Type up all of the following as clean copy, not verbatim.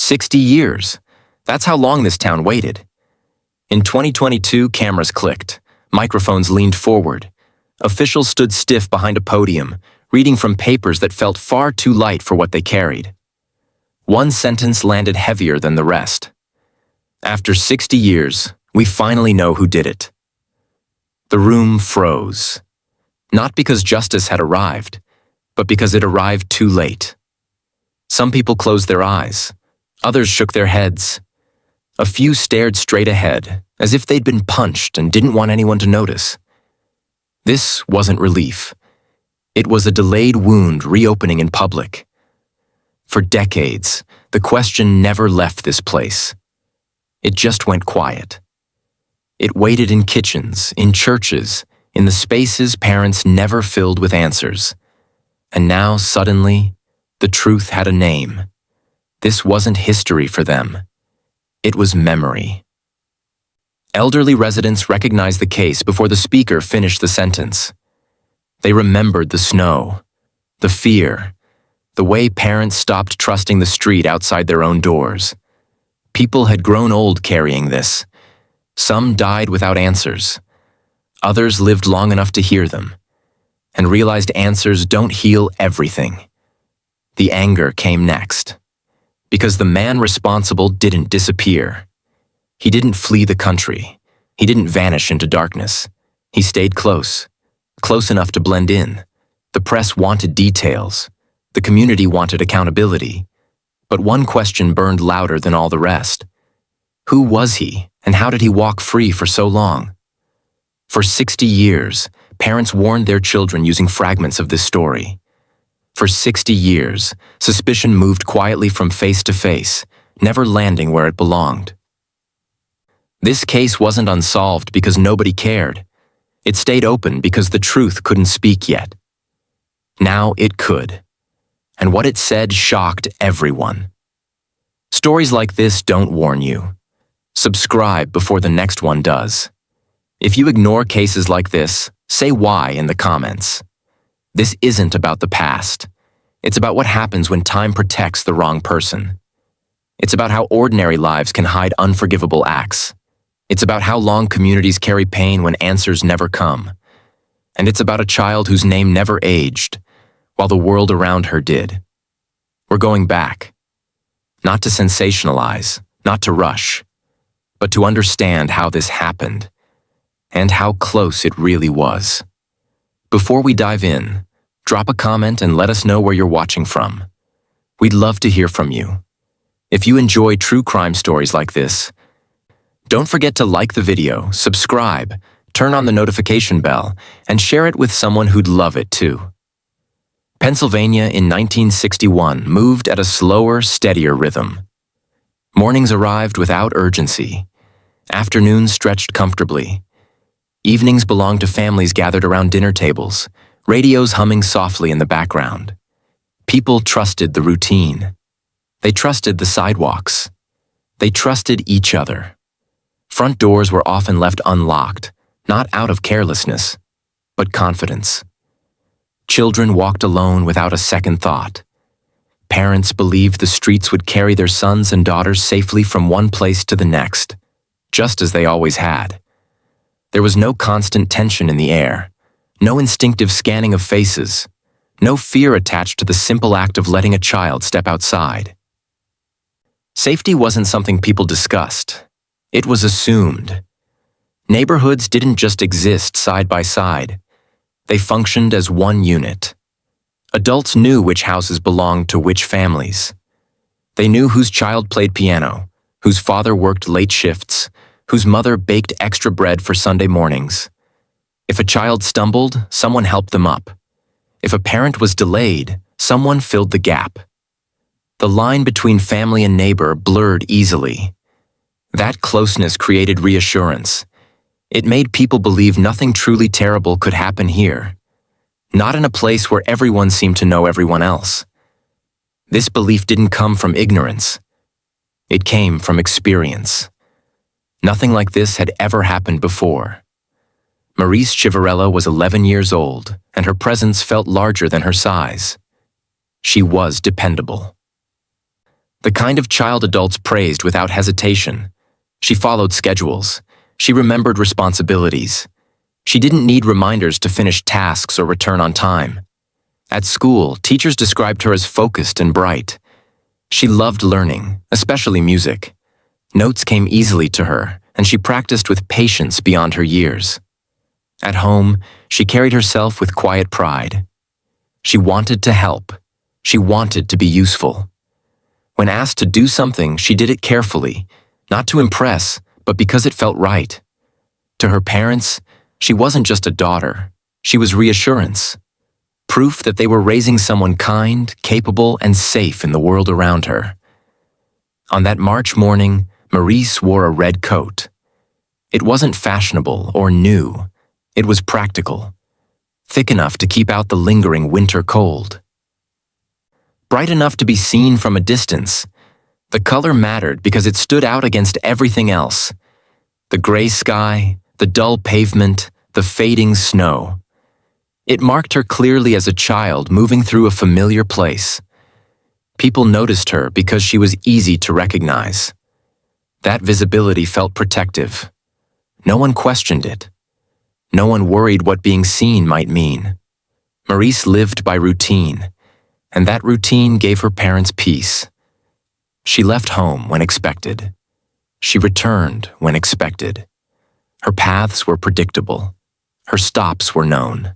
60 years. That's how long this town waited. In 2022, cameras clicked. Microphones leaned forward. Officials stood stiff behind a podium, reading from papers that felt far too light for what they carried. One sentence landed heavier than the rest. After 60 years, we finally know who did it. The room froze. Not because justice had arrived, but because it arrived too late. Some people closed their eyes. Others shook their heads. A few stared straight ahead, as if they'd been punched and didn't want anyone to notice. This wasn't relief. It was a delayed wound reopening in public. For decades, the question never left this place. It just went quiet. It waited in kitchens, in churches, in the spaces parents never filled with answers. And now, suddenly, the truth had a name. This wasn't history for them. It was memory. Elderly residents recognized the case before the speaker finished the sentence. They remembered the snow, the fear, the way parents stopped trusting the street outside their own doors. People had grown old carrying this. Some died without answers. Others lived long enough to hear them, and realized answers don't heal everything. The anger came next, because the man responsible didn't disappear. He didn't flee the country. He didn't vanish into darkness. He stayed close enough to blend in. The press wanted details. The community wanted accountability. But one question burned louder than all the rest. Who was he, and how did he walk free for so long? For 60 years, parents warned their children using fragments of this story. For 60 years, suspicion moved quietly from face to face, never landing where it belonged. This case wasn't unsolved because nobody cared. It stayed open because the truth couldn't speak yet. Now it could. And what it said shocked everyone. Stories like this don't warn you. Subscribe before the next one does. If you ignore cases like this, say why in the comments. This isn't about the past. It's about what happens when time protects the wrong person. It's about how ordinary lives can hide unforgivable acts. It's about how long communities carry pain when answers never come. And it's about a child whose name never aged, while the world around her did. We're going back. Not to sensationalize, not to rush, but to understand how this happened, and how close it really was. Before we dive in, drop a comment and let us know where you're watching from. We'd love to hear from you. If you enjoy true crime stories like this, don't forget to like the video, subscribe, turn on the notification bell, and share it with someone who'd love it too. Pennsylvania in 1961 moved at a slower, steadier rhythm. Mornings arrived without urgency. Afternoons stretched comfortably. Evenings belonged to families gathered around dinner tables, radios humming softly in the background. People trusted the routine. They trusted the sidewalks. They trusted each other. Front doors were often left unlocked, not out of carelessness, but confidence. Children walked alone without a second thought. Parents believed the streets would carry their sons and daughters safely from one place to the next, just as they always had. There was no constant tension in the air, no instinctive scanning of faces, no fear attached to the simple act of letting a child step outside. Safety wasn't something people discussed. It was assumed. Neighborhoods didn't just exist side by side. They functioned as one unit. Adults knew which houses belonged to which families. They knew whose child played piano, whose father worked late shifts, whose mother baked extra bread for Sunday mornings. If a child stumbled, someone helped them up. If a parent was delayed, someone filled the gap. The line between family and neighbor blurred easily. That closeness created reassurance. It made people believe nothing truly terrible could happen here, not in a place where everyone seemed to know everyone else. This belief didn't come from ignorance. It came from experience. Nothing like this had ever happened before. Marise Chiverella was 11 years old, and her presence felt larger than her size. She was dependable. The kind of child adults praised without hesitation. She followed schedules. She remembered responsibilities. She didn't need reminders to finish tasks or return on time. At school, teachers described her as focused and bright. She loved learning, especially music. Notes came easily to her, and she practiced with patience beyond her years. At home, she carried herself with quiet pride. She wanted to help. She wanted to be useful. When asked to do something, she did it carefully, not to impress, but because it felt right. To her parents, she wasn't just a daughter. She was reassurance. Proof that they were raising someone kind, capable, and safe in the world around her. On that March morning, Marise wore a red coat. It wasn't fashionable or new. It was practical, thick enough to keep out the lingering winter cold. Bright enough to be seen from a distance. The color mattered because it stood out against everything else. The gray sky, the dull pavement, the fading snow. It marked her clearly as a child moving through a familiar place. People noticed her because she was easy to recognize. That visibility felt protective. No one questioned it. No one worried what being seen might mean. Marise lived by routine, and that routine gave her parents peace. She left home when expected. She returned when expected. Her paths were predictable. Her stops were known.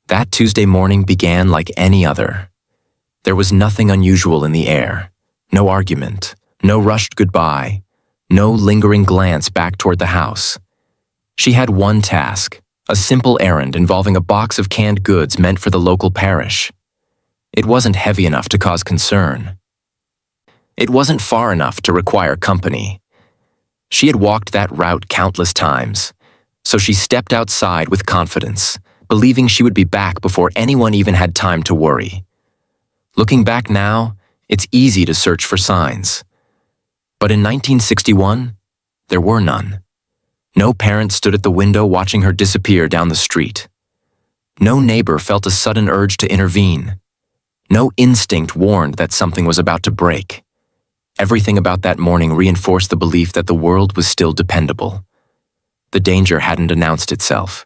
That Tuesday morning began like any other. There was nothing unusual in the air. No argument, no rushed goodbye, no lingering glance back toward the house. She had one task, a simple errand involving a box of canned goods meant for the local parish. It wasn't heavy enough to cause concern. It wasn't far enough to require company. She had walked that route countless times, so she stepped outside with confidence, believing she would be back before anyone even had time to worry. Looking back now, it's easy to search for signs. But in 1961, there were none. No parent stood at the window watching her disappear down the street. No neighbor felt a sudden urge to intervene. No instinct warned that something was about to break. Everything about that morning reinforced the belief that the world was still dependable. The danger hadn't announced itself.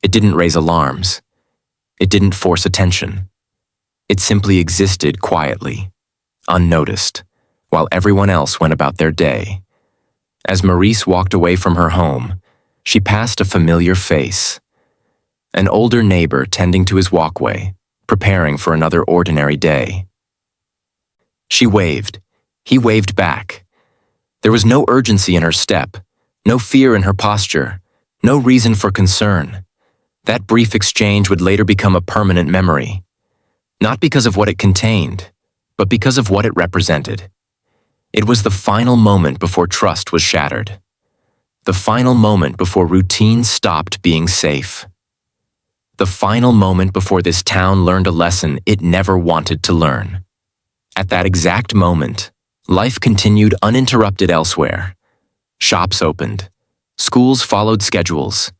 It didn't raise alarms. It didn't force attention. It simply existed quietly, unnoticed, while everyone else went about their day. As Marise walked away from her home, she passed a familiar face. An older neighbor tending to his walkway, preparing for another ordinary day. She waved. He waved back. There was no urgency in her step, no fear in her posture, no reason for concern. That brief exchange would later become a permanent memory. Not because of what it contained, but because of what it represented. It was the final moment before trust was shattered. The final moment before routine stopped being safe. The final moment before this town learned a lesson it never wanted to learn. At that exact moment, life continued uninterrupted elsewhere. Shops opened. Schools followed schedules.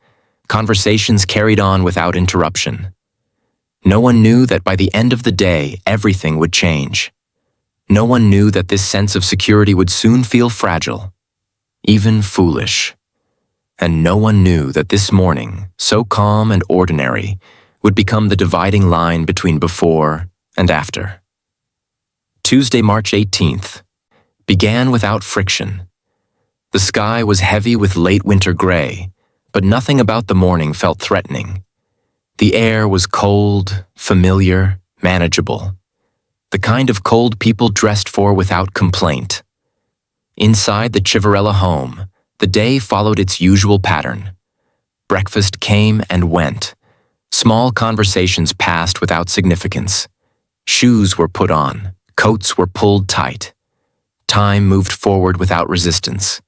Conversations carried on without interruption. No one knew that by the end of the day, everything would change. No one knew that this sense of security would soon feel fragile, even foolish. And no one knew that this morning, so calm and ordinary, would become the dividing line between before and after. Tuesday, March 18th, began without friction. The sky was heavy with late winter gray, but nothing about the morning felt threatening. The air was cold, familiar, manageable. The kind of cold people dressed for without complaint. Inside the Chiverella home, the day followed its usual pattern. Breakfast came and went. Small conversations passed without significance. Shoes were put on, coats were pulled tight. Time moved forward without resistance.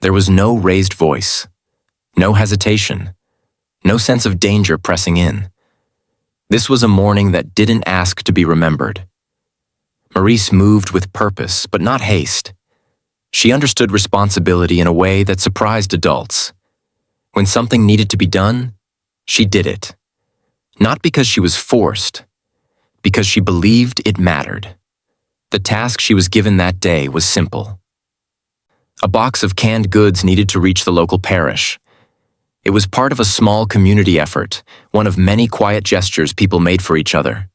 There was no raised voice, no hesitation, no sense of danger pressing in. This was a morning that didn't ask to be remembered. Marise moved with purpose, but not haste. She understood responsibility in a way that surprised adults. When something needed to be done, she did it. Not because she was forced, because she believed it mattered. The task she was given that day was simple. A box of canned goods needed to reach the local parish. It was part of a small community effort, one of many quiet gestures people made for each other.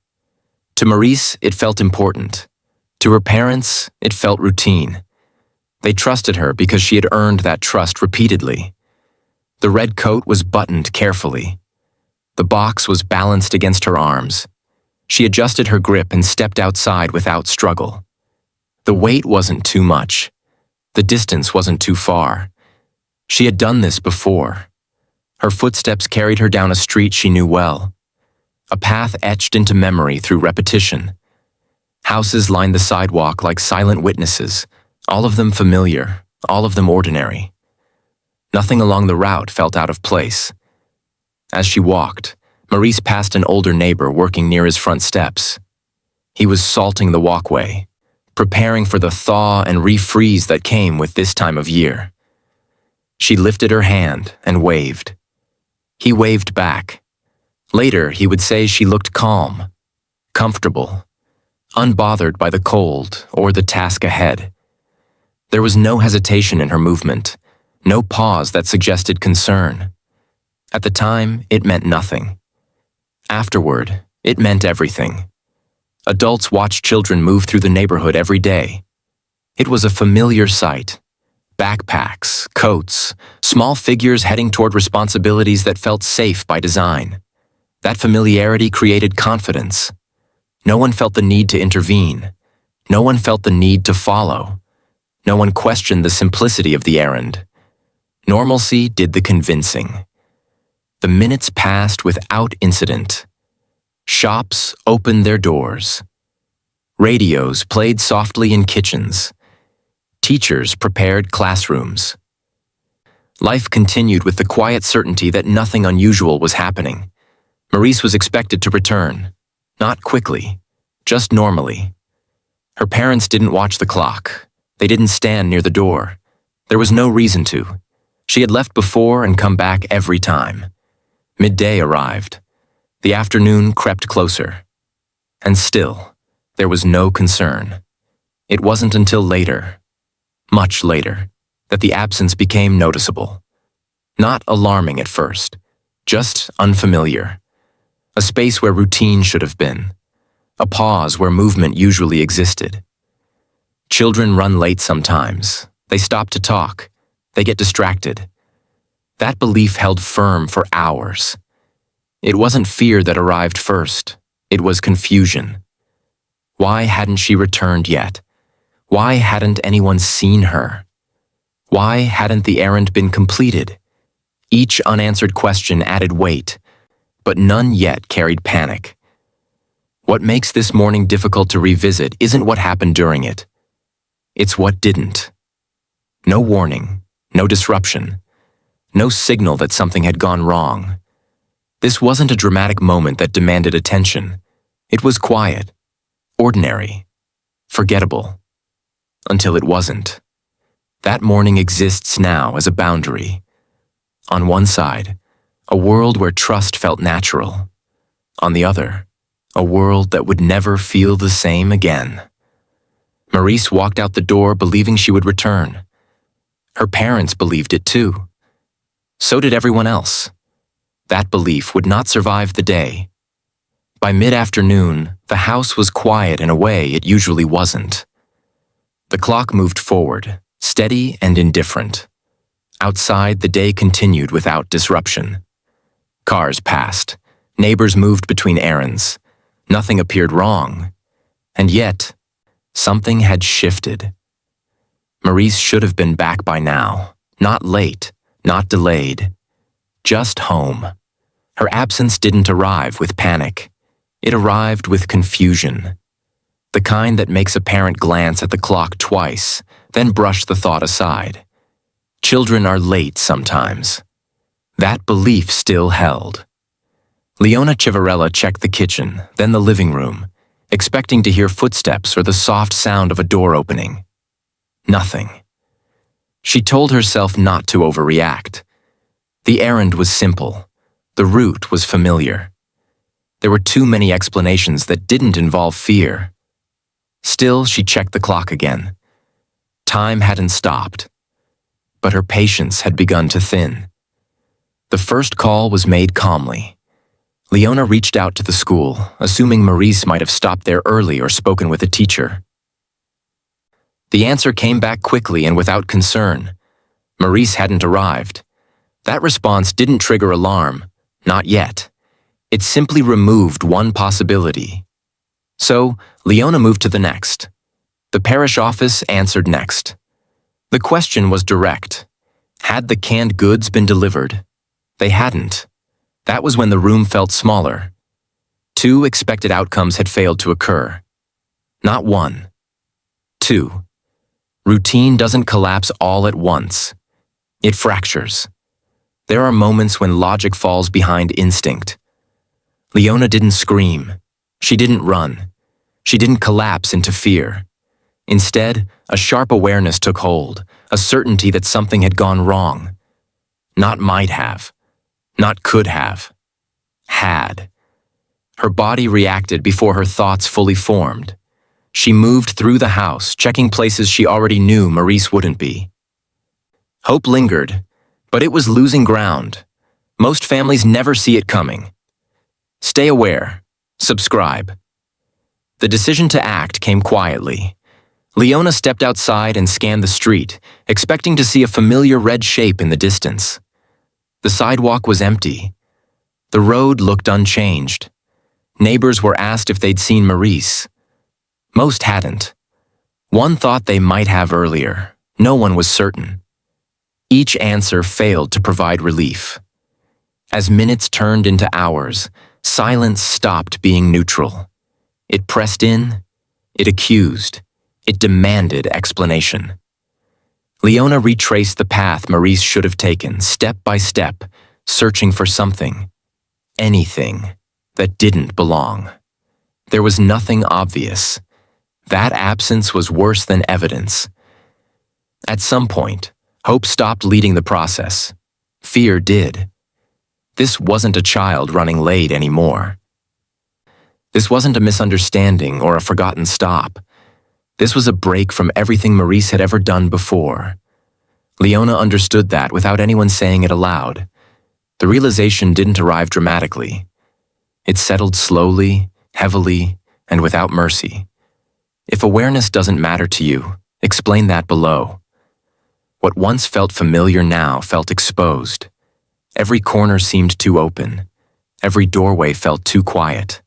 To Marise, it felt important. To her parents, it felt routine. They trusted her because she had earned that trust repeatedly. The red coat was buttoned carefully. The box was balanced against her arms. She adjusted her grip and stepped outside without struggle. The weight wasn't too much. The distance wasn't too far. She had done this before. Her footsteps carried her down a street she knew well. A path etched into memory through repetition. Houses lined the sidewalk like silent witnesses, all of them familiar, all of them ordinary. Nothing along the route felt out of place. As she walked, Marise passed an older neighbor working near his front steps. He was salting the walkway, preparing for the thaw and refreeze that came with this time of year. She lifted her hand and waved. He waved back. Later, he would say she looked calm, comfortable, unbothered by the cold or the task ahead. There was no hesitation in her movement, no pause that suggested concern. At the time, it meant nothing. Afterward, it meant everything. Adults watched children move through the neighborhood every day. It was a familiar sight. Backpacks, coats, small figures heading toward responsibilities that felt safe by design. That familiarity created confidence. No one felt the need to intervene. No one felt the need to follow. No one questioned the simplicity of the errand. Normalcy did the convincing. The minutes passed without incident. Shops opened their doors. Radios played softly in kitchens. Teachers prepared classrooms. Life continued with the quiet certainty that nothing unusual was happening. Marise was expected to return. Not quickly, just normally. Her parents didn't watch the clock. They didn't stand near the door. There was no reason to. She had left before and come back every time. Midday arrived. The afternoon crept closer. And still, there was no concern. It wasn't until later, much later, that the absence became noticeable. Not alarming at first, just unfamiliar. A space where routine should have been. A pause where movement usually existed. Children run late sometimes. They stop to talk. They get distracted. That belief held firm for hours. It wasn't fear that arrived first. It was confusion. Why hadn't she returned yet? Why hadn't anyone seen her? Why hadn't the errand been completed? Each unanswered question added weight, but none yet carried panic. What makes this morning difficult to revisit isn't what happened during it. It's what didn't. No warning, no disruption, no signal that something had gone wrong. This wasn't a dramatic moment that demanded attention. It was quiet, ordinary, forgettable. Until it wasn't. That morning exists now as a boundary. On one side, a world where trust felt natural. On the other, a world that would never feel the same again. Marise walked out the door believing she would return. Her parents believed it too. So did everyone else. That belief would not survive the day. By mid-afternoon, the house was quiet in a way it usually wasn't. The clock moved forward, steady and indifferent. Outside, the day continued without disruption. Cars passed. Neighbors moved between errands. Nothing appeared wrong. And yet, something had shifted. Marise should have been back by now. Not late, not delayed. Just home. Her absence didn't arrive with panic. It arrived with confusion. The kind that makes a parent glance at the clock twice, then brush the thought aside. Children are late sometimes. That belief still held. Leona Chiverella checked the kitchen, then the living room, expecting to hear footsteps or the soft sound of a door opening. Nothing. She told herself not to overreact. The errand was simple. The route was familiar. There were too many explanations that didn't involve fear. Still, she checked the clock again. Time hadn't stopped, but her patience had begun to thin. The first call was made calmly. Leona reached out to the school, assuming Marise might have stopped there early or spoken with a teacher. The answer came back quickly and without concern. Marise hadn't arrived. That response didn't trigger alarm, not yet. It simply removed one possibility. So, Leona moved to the next. The parish office answered next. The question was direct. Had the canned goods been delivered? They hadn't. That was when the room felt smaller. 2 expected outcomes had failed to occur. Not 1. 2. Routine doesn't collapse all at once. It fractures. There are moments when logic falls behind instinct. Leona didn't scream. She didn't run. She didn't collapse into fear. Instead, a sharp awareness took hold, a certainty that something had gone wrong. Not might have. Not could have. Had. Her body reacted before her thoughts fully formed. She moved through the house, checking places she already knew Marise wouldn't be. Hope lingered, but it was losing ground. Most families never see it coming. Stay aware. Subscribe. The decision to act came quietly. Leona stepped outside and scanned the street, expecting to see a familiar red shape in the distance. The sidewalk was empty. The road looked unchanged. Neighbors were asked if they'd seen Marise. Most hadn't. One thought they might have earlier. No one was certain. Each answer failed to provide relief. As minutes turned into hours, silence stopped being neutral. It pressed in, it accused, it demanded explanation. Leona retraced the path Marise should have taken, step by step, searching for something, anything, that didn't belong. There was nothing obvious. That absence was worse than evidence. At some point, hope stopped leading the process. Fear did. This wasn't a child running late anymore. This wasn't a misunderstanding or a forgotten stop. This was a break from everything Marise had ever done before. Leona understood that without anyone saying it aloud. The realization didn't arrive dramatically. It settled slowly, heavily, and without mercy. If awareness doesn't matter to you, explain that below. What once felt familiar now felt exposed. Every corner seemed too open. Every doorway felt too quiet.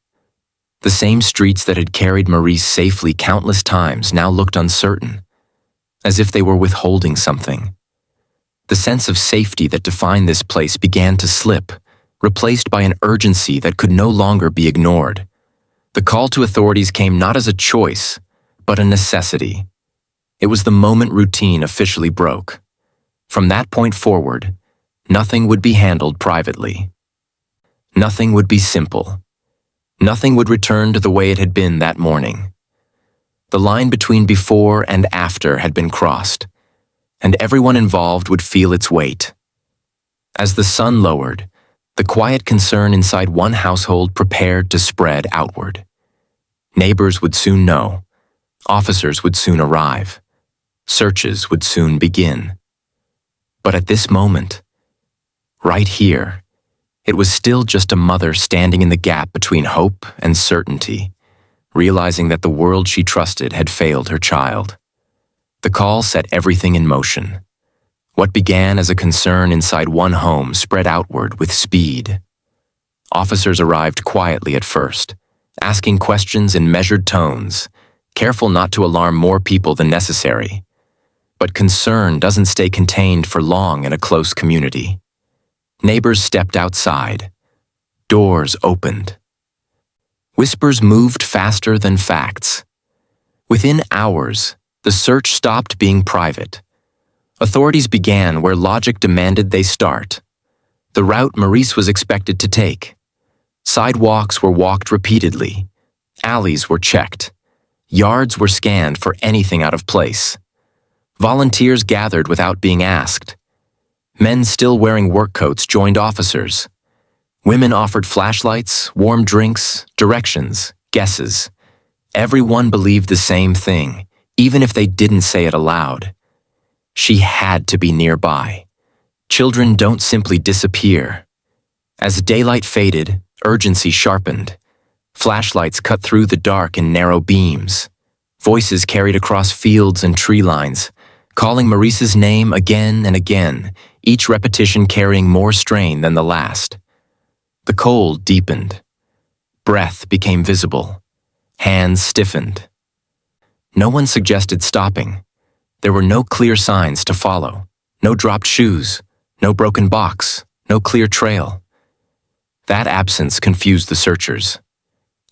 The same streets that had carried Marise safely countless times now looked uncertain, as if they were withholding something. The sense of safety that defined this place began to slip, replaced by an urgency that could no longer be ignored. The call to authorities came not as a choice, but a necessity. It was the moment routine officially broke. From that point forward, nothing would be handled privately. Nothing would be simple. Nothing would return to the way it had been that morning. The line between before and after had been crossed, and everyone involved would feel its weight. As the sun lowered, the quiet concern inside one household prepared to spread outward. Neighbors would soon know. Officers would soon arrive. Searches would soon begin. But at this moment, right here, it was still just a mother standing in the gap between hope and certainty, realizing that the world she trusted had failed her child. The call set everything in motion. What began as a concern inside one home spread outward with speed. Officers arrived quietly at first, asking questions in measured tones, careful not to alarm more people than necessary. But concern doesn't stay contained for long in a close community. Neighbors stepped outside. Doors opened. Whispers moved faster than facts. Within hours, the search stopped being private. Authorities began where logic demanded they start. The route Marise was expected to take. Sidewalks were walked repeatedly. Alleys were checked. Yards were scanned for anything out of place. Volunteers gathered without being asked. Men still wearing work coats joined officers. Women offered flashlights, warm drinks, directions, guesses. Everyone believed the same thing, even if they didn't say it aloud. She had to be nearby. Children don't simply disappear. As daylight faded, urgency sharpened. Flashlights cut through the dark in narrow beams. Voices carried across fields and tree lines, calling Marise's name again and again, each repetition carrying more strain than the last. The cold deepened. Breath became visible. Hands stiffened. No one suggested stopping. There were no clear signs to follow. No dropped shoes. No broken box. No clear trail. That absence confused the searchers.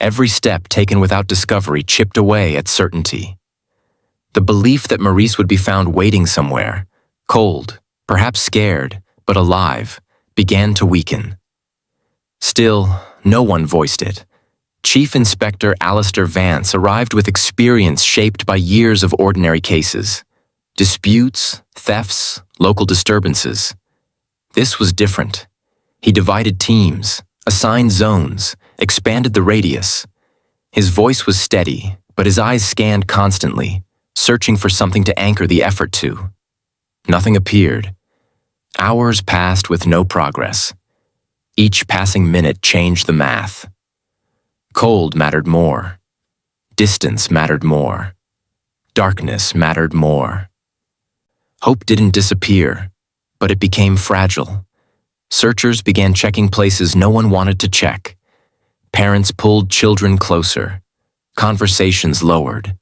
Every step taken without discovery chipped away at certainty. The belief that Marise would be found waiting somewhere, cold, perhaps scared, but alive, began to weaken. Still, no one voiced it. Chief Inspector Alistair Vance arrived with experience shaped by years of ordinary cases. Disputes, thefts, local disturbances. This was different. He divided teams, assigned zones, expanded the radius. His voice was steady, but his eyes scanned constantly, searching for something to anchor the effort to. Nothing appeared. Hours passed with no progress. Each passing minute changed the math. Cold mattered more. Distance mattered more. Darkness mattered more. Hope didn't disappear, but it became fragile. Searchers began checking places no one wanted to check. Parents pulled children closer. Conversations lowered.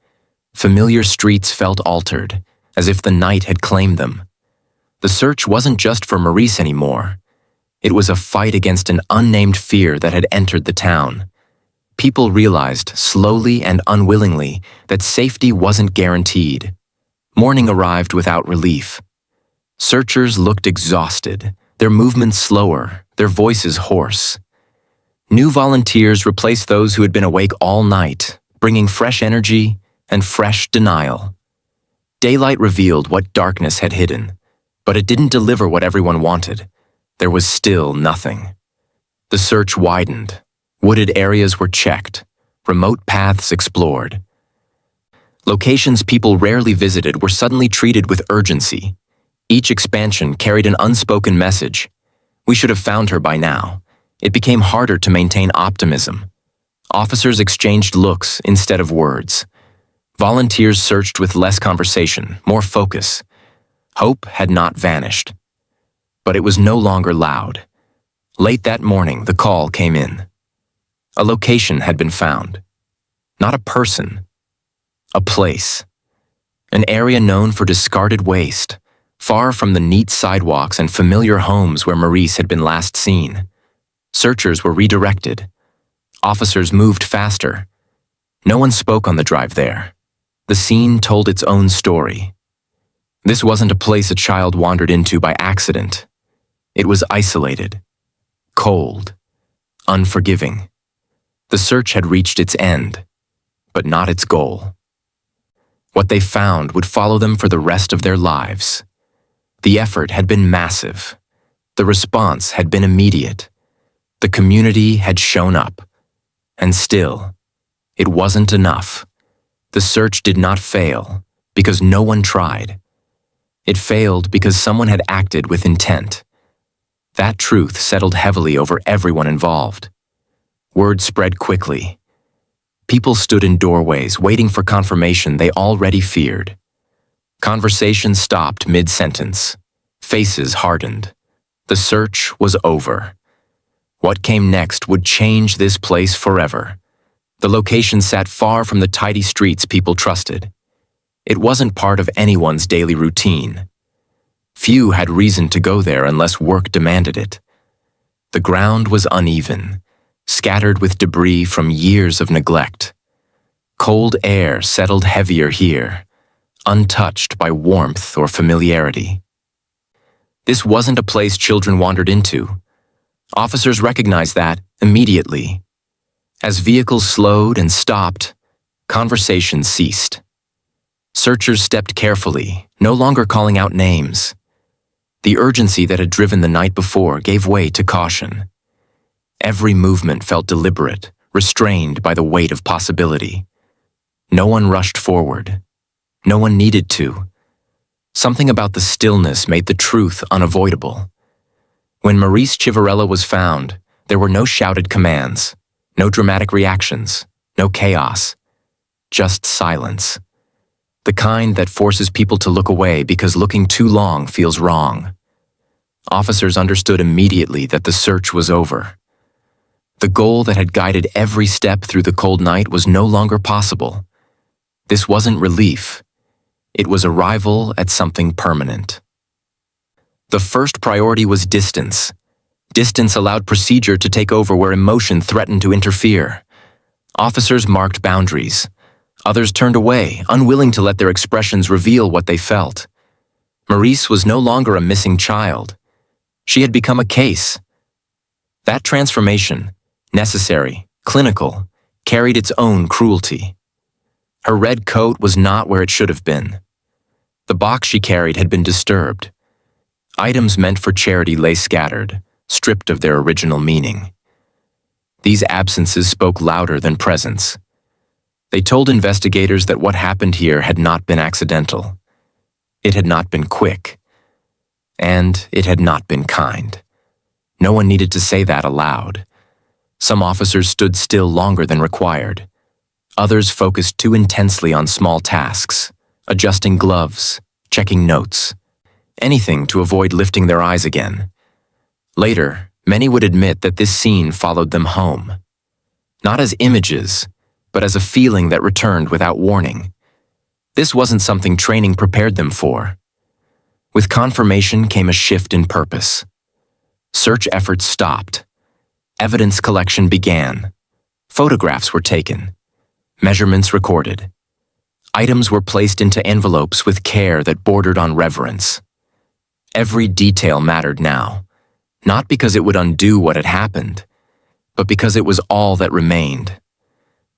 Familiar streets felt altered, as if the night had claimed them. The search wasn't just for Marise anymore. It was a fight against an unnamed fear that had entered the town. People realized, slowly and unwillingly, that safety wasn't guaranteed. Morning arrived without relief. Searchers looked exhausted, their movements slower, their voices hoarse. New volunteers replaced those who had been awake all night, bringing fresh energy and fresh denial. Daylight revealed what darkness had hidden, but it didn't deliver what everyone wanted. There was still nothing. The search widened. Wooded areas were checked. Remote paths explored. Locations people rarely visited were suddenly treated with urgency. Each expansion carried an unspoken message. We should have found her by now. It became harder to maintain optimism. Officers exchanged looks instead of words. Volunteers searched with less conversation, more focus. Hope had not vanished. But it was no longer loud. Late that morning, the call came in. A location had been found. Not a person. A place. An area known for discarded waste, far from the neat sidewalks and familiar homes where Marise had been last seen. Searchers were redirected. Officers moved faster. No one spoke on the drive there. The scene told its own story. This wasn't a place a child wandered into by accident. It was isolated, cold, unforgiving. The search had reached its end, but not its goal. What they found would follow them for the rest of their lives. The effort had been massive. The response had been immediate. The community had shown up. And still, it wasn't enough. The search did not fail because no one tried. It failed because someone had acted with intent. That truth settled heavily over everyone involved. Word spread quickly. People stood in doorways waiting for confirmation they already feared. Conversation stopped mid-sentence. Faces hardened. The search was over. What came next would change this place forever. The location sat far from the tidy streets people trusted. It wasn't part of anyone's daily routine. Few had reason to go there unless work demanded it. The ground was uneven, scattered with debris from years of neglect. Cold air settled heavier here, untouched by warmth or familiarity. This wasn't a place children wandered into. Officers recognized that immediately. As vehicles slowed and stopped, conversation ceased. Searchers stepped carefully, no longer calling out names. The urgency that had driven the night before gave way to caution. Every movement felt deliberate, restrained by the weight of possibility. No one rushed forward. No one needed to. Something about the stillness made the truth unavoidable. When Marise Chiverella was found, there were no shouted commands, no dramatic reactions, no chaos, just silence. The kind that forces people to look away because looking too long feels wrong. Officers understood immediately that the search was over. The goal that had guided every step through the cold night was no longer possible. This wasn't relief. It was arrival at something permanent. The first priority was distance. Distance allowed procedure to take over where emotion threatened to interfere. Officers marked boundaries. Others turned away, unwilling to let their expressions reveal what they felt. Marise was no longer a missing child. She had become a case. That transformation, necessary, clinical, carried its own cruelty. Her red coat was not where it should have been. The box she carried had been disturbed. Items meant for charity lay scattered, stripped of their original meaning. These absences spoke louder than presence. They told investigators that what happened here had not been accidental. It had not been quick. And it had not been kind. No one needed to say that aloud. Some officers stood still longer than required. Others focused too intensely on small tasks, adjusting gloves, checking notes, anything to avoid lifting their eyes again. Later, many would admit that this scene followed them home. Not as images, but as a feeling that returned without warning. This wasn't something training prepared them for. With confirmation came a shift in purpose. Search efforts stopped. Evidence collection began. Photographs were taken. Measurements recorded. Items were placed into envelopes with care that bordered on reverence. Every detail mattered now, not because it would undo what had happened, but because it was all that remained.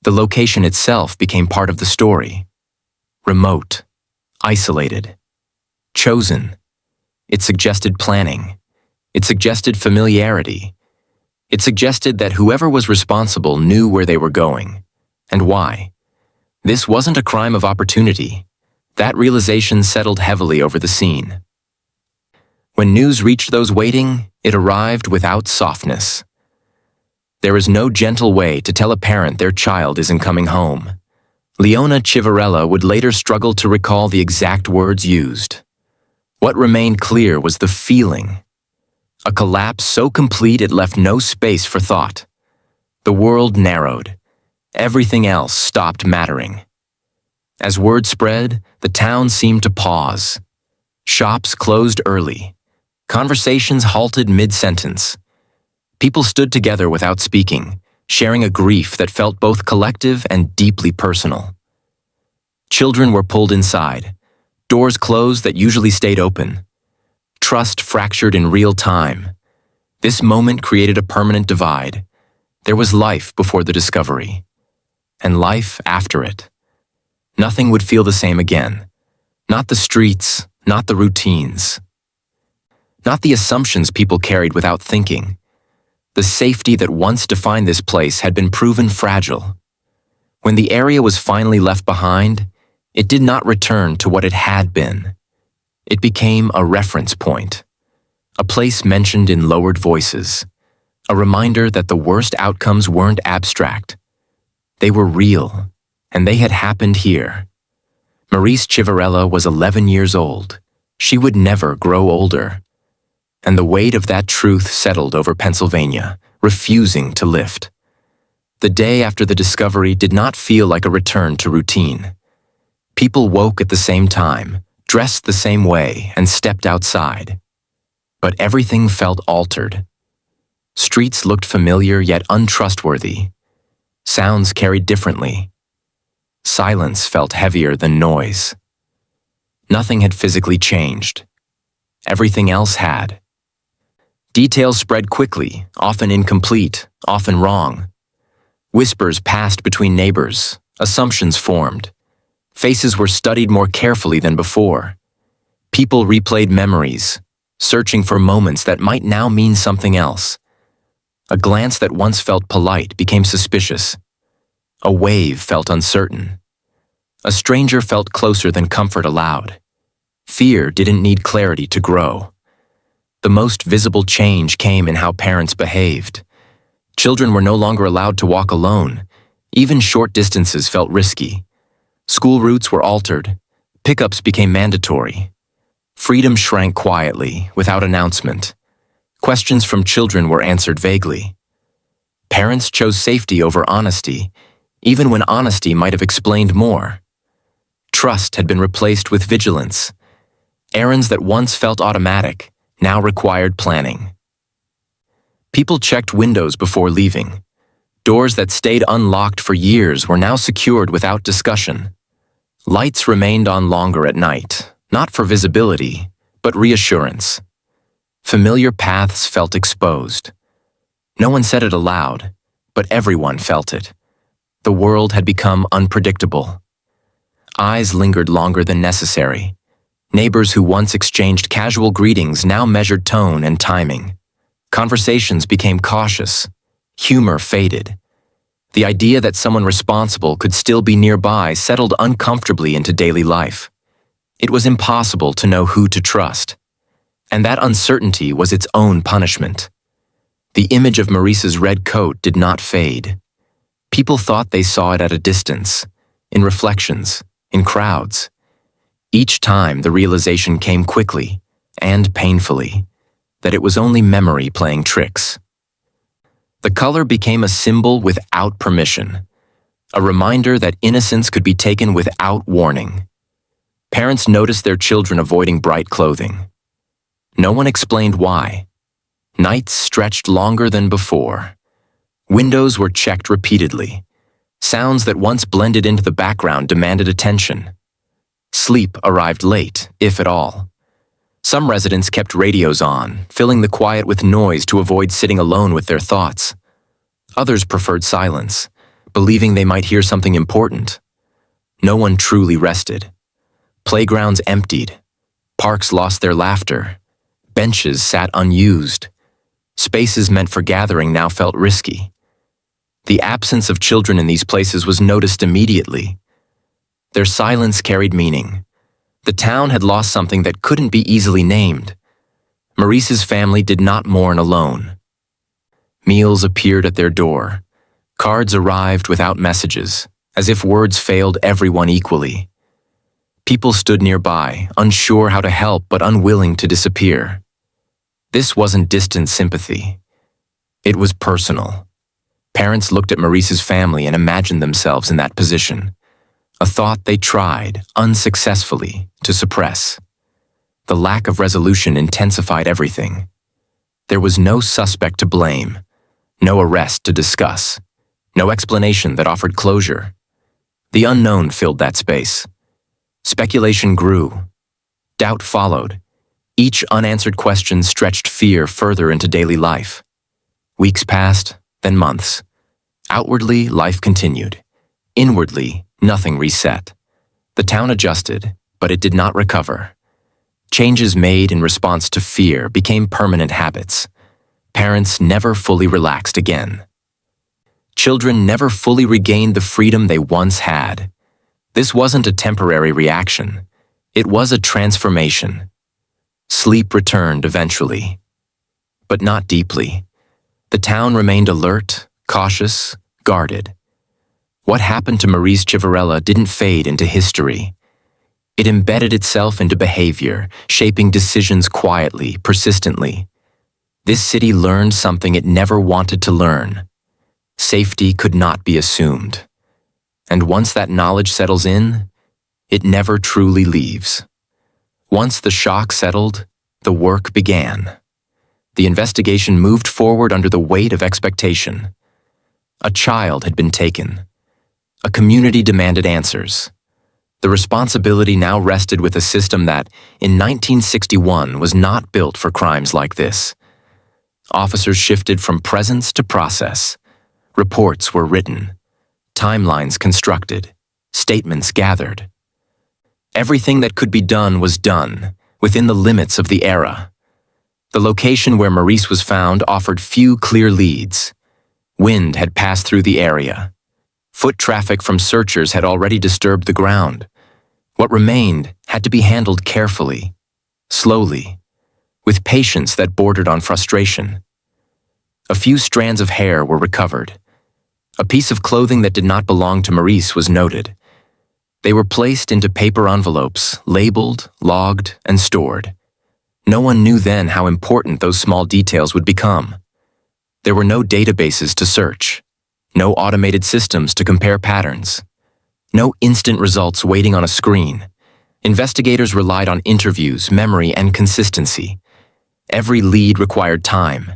The location itself became part of the story. Remote, isolated, chosen. It suggested planning. It suggested familiarity. It suggested that whoever was responsible knew where they were going, and why. This wasn't a crime of opportunity. That realization settled heavily over the scene. When news reached those waiting, it arrived without softness. There is no gentle way to tell a parent their child isn't coming home. Leona Chiverella would later struggle to recall the exact words used. What remained clear was the feeling. A collapse so complete it left no space for thought. The world narrowed. Everything else stopped mattering. As word spread, the town seemed to pause. Shops closed early. Conversations halted mid-sentence. People stood together without speaking, sharing a grief that felt both collective and deeply personal. Children were pulled inside. Doors closed that usually stayed open. Trust fractured in real time. This moment created a permanent divide. There was life before the discovery, and life after it. Nothing would feel the same again. Not the streets, not the routines. Not the assumptions people carried without thinking. The safety that once defined this place had been proven fragile. When the area was finally left behind, it did not return to what it had been. It became a reference point, a place mentioned in lowered voices, a reminder that the worst outcomes weren't abstract. They were real, and they had happened here. Marise Chiverella was 11 years old. She would never grow older. And the weight of that truth settled over Pennsylvania, refusing to lift. The day after the discovery did not feel like a return to routine. People woke at the same time, dressed the same way, and stepped outside. But everything felt altered. Streets looked familiar yet untrustworthy. Sounds carried differently. Silence felt heavier than noise. Nothing had physically changed. Everything else had. Details spread quickly, often incomplete, often wrong. Whispers passed between neighbors, assumptions formed. Faces were studied more carefully than before. People replayed memories, searching for moments that might now mean something else. A glance that once felt polite became suspicious. A wave felt uncertain. A stranger felt closer than comfort allowed. Fear didn't need clarity to grow. The most visible change came in how parents behaved. Children were no longer allowed to walk alone. Even short distances felt risky. School routes were altered. Pickups became mandatory. Freedom shrank quietly, without announcement. Questions from children were answered vaguely. Parents chose safety over honesty, even when honesty might have explained more. Trust had been replaced with vigilance. Errands that once felt automatic now required planning. People checked windows before leaving. Doors that stayed unlocked for years were now secured without discussion. Lights remained on longer at night, not for visibility, but reassurance. Familiar paths felt exposed. No one said it aloud, but everyone felt it. The world had become unpredictable. Eyes lingered longer than necessary. Neighbors who once exchanged casual greetings now measured tone and timing. Conversations became cautious. Humor faded. The idea that someone responsible could still be nearby settled uncomfortably into daily life. It was impossible to know who to trust. And that uncertainty was its own punishment. The image of Marise's red coat did not fade. People thought they saw it at a distance, in reflections, in crowds. Each time the realization came quickly, and painfully, that it was only memory playing tricks. The color became a symbol without permission, a reminder that innocence could be taken without warning. Parents noticed their children avoiding bright clothing. No one explained why. Nights stretched longer than before. Windows were checked repeatedly. Sounds that once blended into the background demanded attention. Sleep arrived late, if at all. Some residents kept radios on, filling the quiet with noise to avoid sitting alone with their thoughts. Others preferred silence, believing they might hear something important. No one truly rested. Playgrounds emptied. Parks lost their laughter. Benches sat unused. Spaces meant for gathering now felt risky. The absence of children in these places was noticed immediately. Their silence carried meaning. The town had lost something that couldn't be easily named. Marise's family did not mourn alone. Meals appeared at their door. Cards arrived without messages, as if words failed everyone equally. People stood nearby, unsure how to help but unwilling to disappear. This wasn't distant sympathy. It was personal. Parents looked at Marise's family and imagined themselves in that position. A thought they tried, unsuccessfully, to suppress. The lack of resolution intensified everything. There was no suspect to blame, no arrest to discuss, no explanation that offered closure. The unknown filled that space. Speculation grew. Doubt followed. Each unanswered question stretched fear further into daily life. Weeks passed, then months. Outwardly, life continued. Inwardly, nothing reset. The town adjusted, but it did not recover. Changes made in response to fear became permanent habits. Parents never fully relaxed again. Children never fully regained the freedom they once had. This wasn't a temporary reaction. It was a transformation. Sleep returned eventually, but not deeply. The town remained alert, cautious, guarded. What happened to Marise Chiverella didn't fade into history. It embedded itself into behavior, shaping decisions quietly, persistently. This city learned something it never wanted to learn. Safety could not be assumed. And once that knowledge settles in, it never truly leaves. Once the shock settled, the work began. The investigation moved forward under the weight of expectation. A child had been taken. A community demanded answers. The responsibility now rested with a system that, in 1961, was not built for crimes like this. Officers shifted from presence to process. Reports were written. Timelines constructed. Statements gathered. Everything that could be done was done, within the limits of the era. The location where Marise was found offered few clear leads. Wind had passed through the area. Foot traffic from searchers had already disturbed the ground. What remained had to be handled carefully, slowly, with patience that bordered on frustration. A few strands of hair were recovered. A piece of clothing that did not belong to Marise was noted. They were placed into paper envelopes, labeled, logged, and stored. No one knew then how important those small details would become. There were no databases to search, no automated systems to compare patterns, no instant results waiting on a screen. Investigators relied on interviews, memory, and consistency. Every lead required time.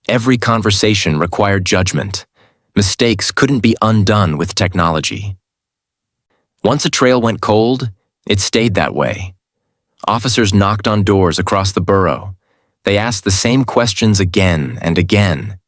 Every conversation required judgment. Mistakes couldn't be undone with technology. Once a trail went cold, it stayed that way. Officers knocked on doors across the borough. They asked the same questions again and again.